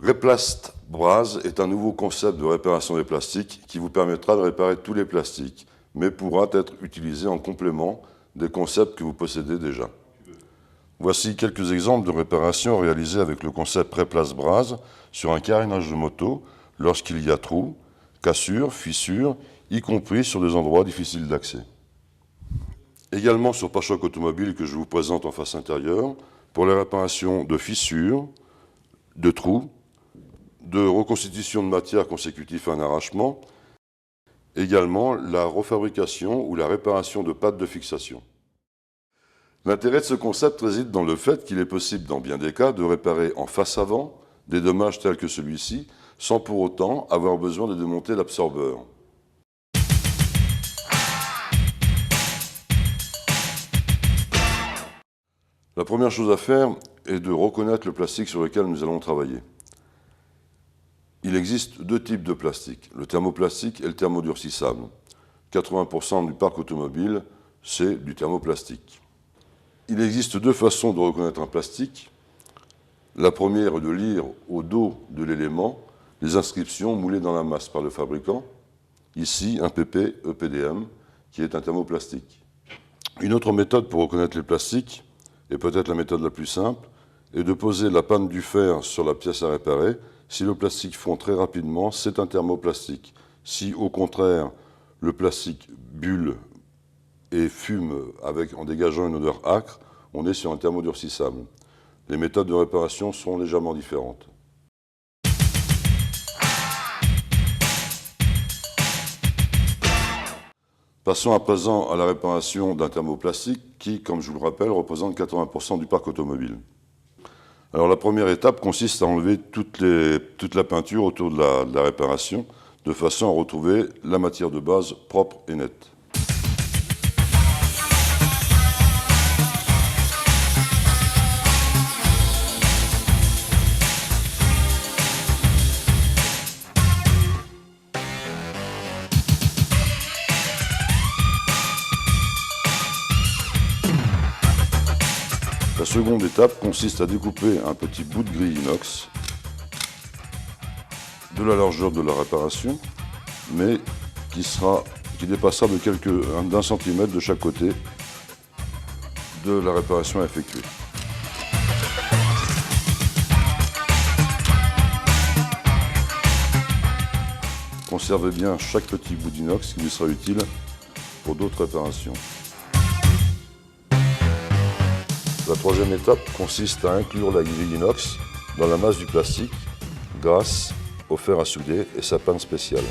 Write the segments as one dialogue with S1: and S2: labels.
S1: Replast Braz est un nouveau concept de réparation des plastiques qui vous permettra de réparer tous les plastiques, mais pourra être utilisé en complément des concepts que vous possédez déjà. Voici quelques exemples de réparations réalisées avec le concept Replast Braz sur un carénage de moto lorsqu'il y a trous, cassures, fissures, y compris sur des endroits difficiles d'accès. Également sur pare-choc automobile que je vous présente en face intérieure, pour les réparations de fissures, de trous, de reconstitution de matière consécutive à un arrachement, également la refabrication ou la réparation de pattes de fixation. L'intérêt de ce concept réside dans le fait qu'il est possible, dans bien des cas, de réparer en face avant des dommages tels que celui-ci, sans pour autant avoir besoin de démonter l'absorbeur. La première chose à faire est de reconnaître le plastique sur lequel nous allons travailler. Il existe deux types de plastique, le thermoplastique et le thermodurcissable. 80% du parc automobile, c'est du thermoplastique. Il existe deux façons de reconnaître un plastique. La première est de lire au dos de l'élément les inscriptions moulées dans la masse par le fabricant. Ici, un PP EPDM, qui est un thermoplastique. Une autre méthode pour reconnaître les plastiques, et peut-être la méthode la plus simple, est de poser la panne du fer sur la pièce à réparer. Si le plastique fond très rapidement, c'est un thermoplastique. Si, au contraire, le plastique bulle et fume en dégageant une odeur âcre, on est sur un thermodurcissable. Les méthodes de réparation sont légèrement différentes. Passons à présent à la réparation d'un thermoplastique qui, comme je vous le rappelle, représente 80% du parc automobile. Alors la première étape consiste à enlever toute la peinture autour de la réparation, de façon à retrouver la matière de base propre et nette. La seconde étape consiste à découper un petit bout de grille inox de la largeur de la réparation, mais qui dépassera d'un centimètre de chaque côté de la réparation à effectuer. Conservez bien chaque petit bout d'inox qui vous sera utile pour d'autres réparations. La troisième étape consiste à inclure la grille inox dans la masse du plastique grâce au fer à souder et sa panne spéciale.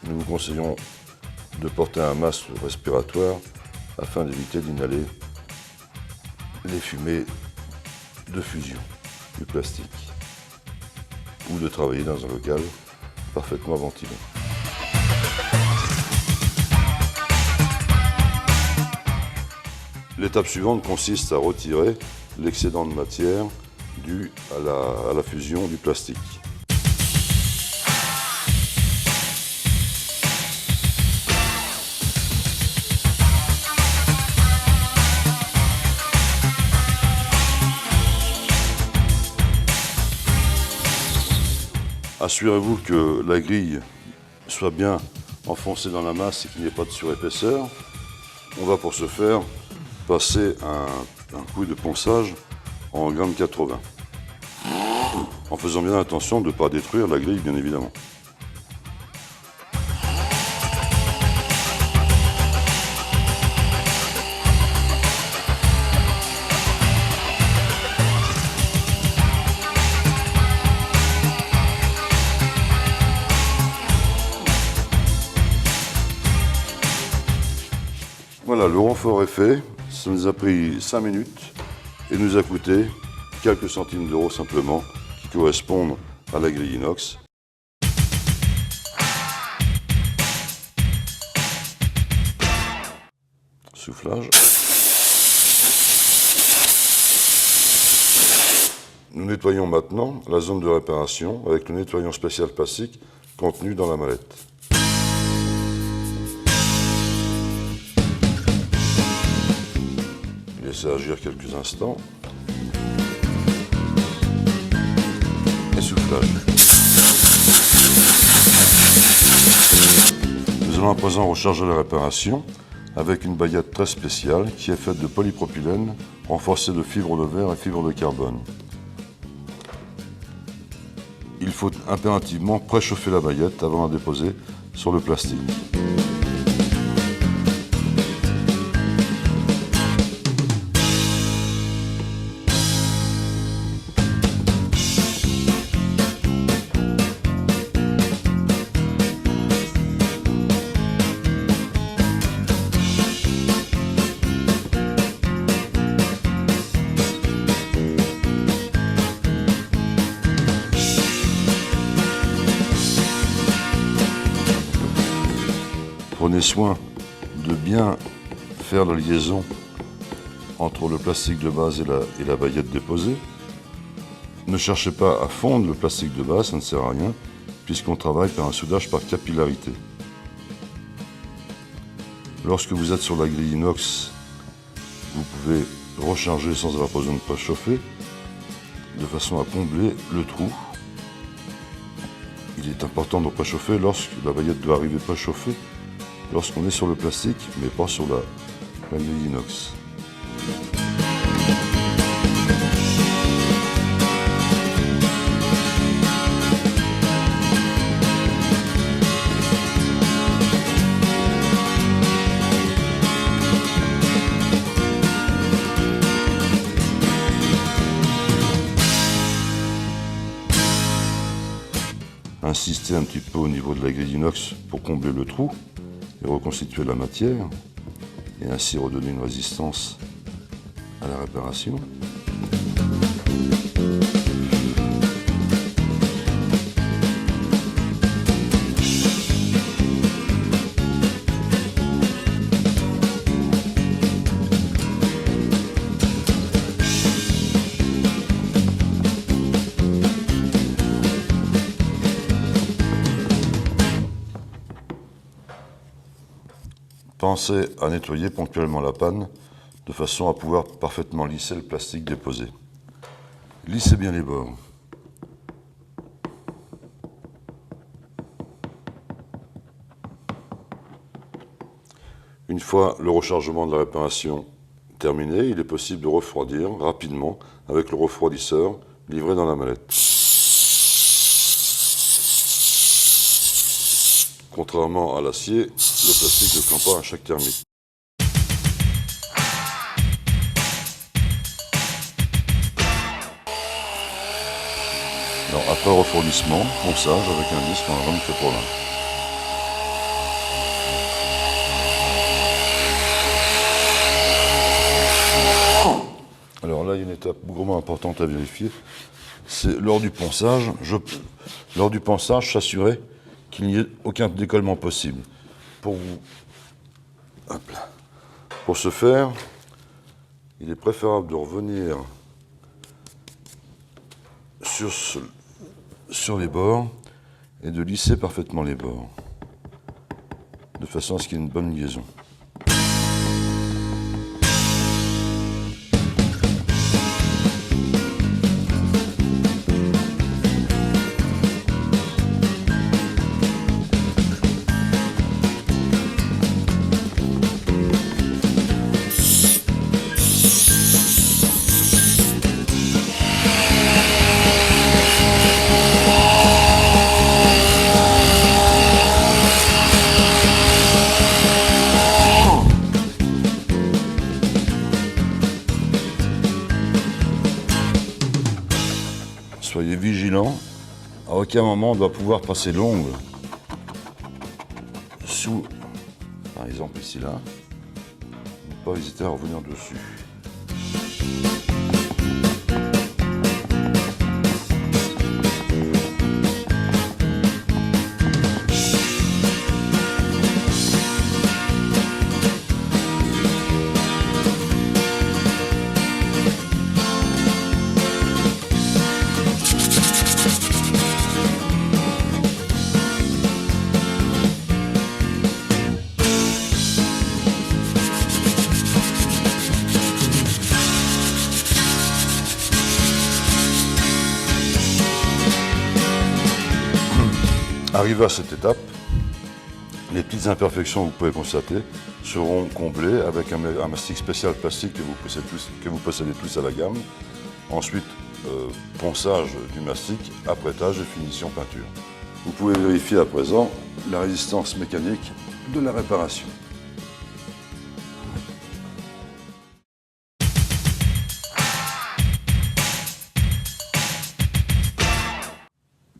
S1: Nous vous conseillons de porter un masque respiratoire afin d'éviter d'inhaler les fumées de fusion du plastique ou de travailler dans un local parfaitement ventilé. L'étape suivante consiste à retirer l'excédent de matière dû à la fusion du plastique. Assurez-vous que la grille soit bien enfoncée dans la masse et qu'il n'y ait pas de surépaisseur. On va pour ce faire passer un coup de ponçage en gramme 80. En faisant bien attention de ne pas détruire la grille, bien évidemment. Voilà, le renfort est fait, ça nous a pris 5 minutes et nous a coûté quelques centimes d'euros simplement, qui correspondent à la grille inox. Soufflage. Nous nettoyons maintenant la zone de réparation avec le nettoyant spécial plastique contenu dans la mallette. Laissez agir quelques instants. Et soufflage. Nous allons à présent recharger la réparation avec une baguette très spéciale qui est faite de polypropylène renforcée de fibres de verre et fibres de carbone. Il faut impérativement préchauffer la baguette avant de la déposer sur le plastique. Prenez soin de bien faire la liaison entre le plastique de base et la baguette déposée. Ne cherchez pas à fondre le plastique de base, ça ne sert à rien, puisqu'on travaille par un soudage par capillarité. Lorsque vous êtes sur la grille inox, vous pouvez recharger sans avoir besoin de préchauffer, de façon à combler le trou. Il est important de préchauffer lorsque la baguette doit arriver préchauffée, lorsqu'on est sur le plastique, mais pas sur la grille inox. Insistez un petit peu au niveau de la grille inox pour combler le trou et reconstituer la matière et ainsi redonner une résistance à la réparation. Pensez à nettoyer ponctuellement la panne de façon à pouvoir parfaitement lisser le plastique déposé. Lissez bien les bords. Une fois le rechargement de la réparation terminé, il est possible de refroidir rapidement avec le refroidisseur livré dans la mallette. Contrairement à l'acier, le plastique ne prend pas un choc thermique. Alors, après refroidissement, ponçage avec un disque en rhum Keprolin. Alors là, il y a une étape vraiment importante à vérifier. C'est lors du ponçage, s'assurer qu'il n'y ait aucun décollement possible. Pour ce faire, il est préférable de revenir sur les bords et de lisser parfaitement les bords, de façon à ce qu'il y ait une bonne liaison. Soyez vigilants, à aucun moment on doit pouvoir passer l'ongle sous, par exemple ici là, ne pas hésiter à revenir dessus. Arrivé à cette étape, les petites imperfections que vous pouvez constater seront comblées avec un mastic spécial plastique que vous possédez tous à la gamme. Ensuite, ponçage du mastic, apprêtage et finition peinture. Vous pouvez vérifier à présent la résistance mécanique de la réparation.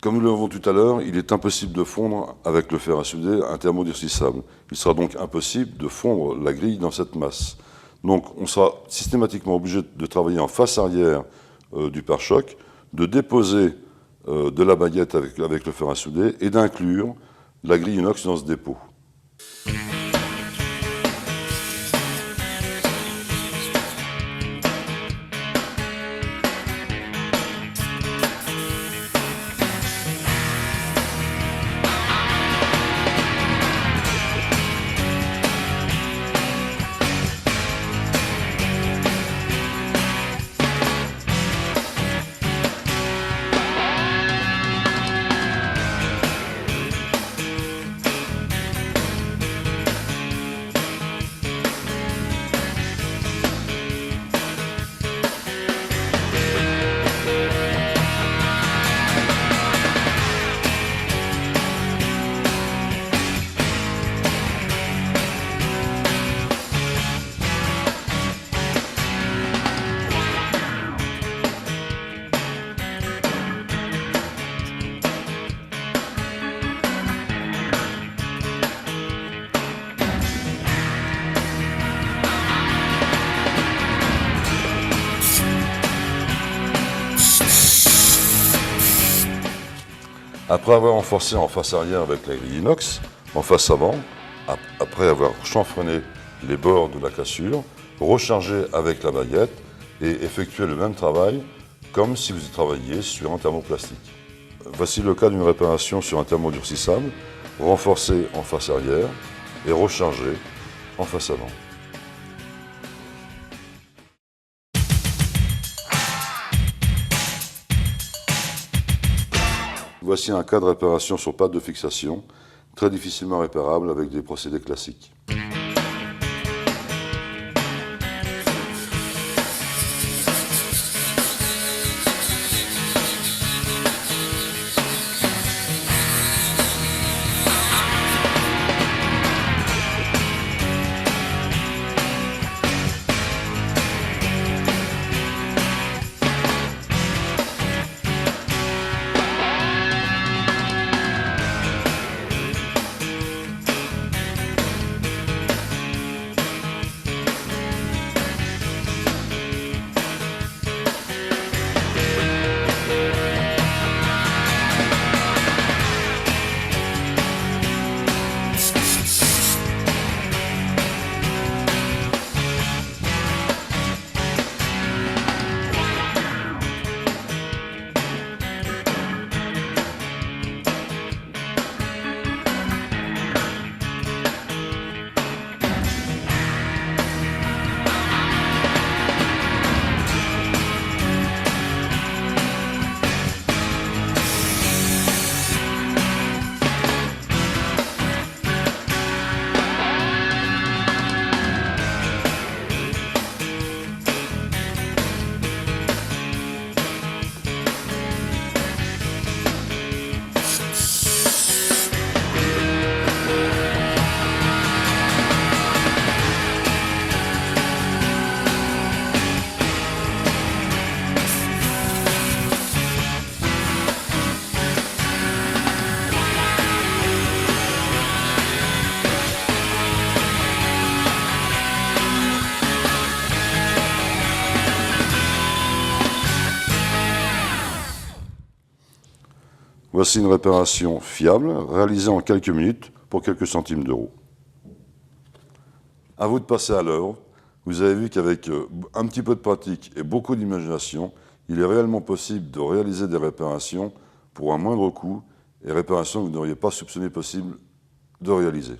S1: Comme nous l'avons tout à l'heure, il est impossible de fondre avec le fer à souder un thermodurcissable. Il sera donc impossible de fondre la grille dans cette masse. Donc on sera systématiquement obligé de travailler en face arrière du pare-choc, de déposer de la baguette avec le fer à souder et d'inclure la grille inox dans ce dépôt. Après avoir renforcé en face arrière avec la grille inox, en face avant, après avoir chanfreiné les bords de la cassure, recharger avec la baguette et effectuer le même travail comme si vous travailliez sur un thermoplastique. Voici le cas d'une réparation sur un thermodurcissable, renforcé en face arrière et rechargé en face avant. Voici un cas de réparation sur pâte de fixation, très difficilement réparable avec des procédés classiques. Voici une réparation fiable, réalisée en quelques minutes pour quelques centimes d'euros. À vous de passer à l'œuvre. Vous avez vu qu'avec un petit peu de pratique et beaucoup d'imagination, il est réellement possible de réaliser des réparations pour un moindre coût et réparations que vous n'auriez pas soupçonné possible de réaliser.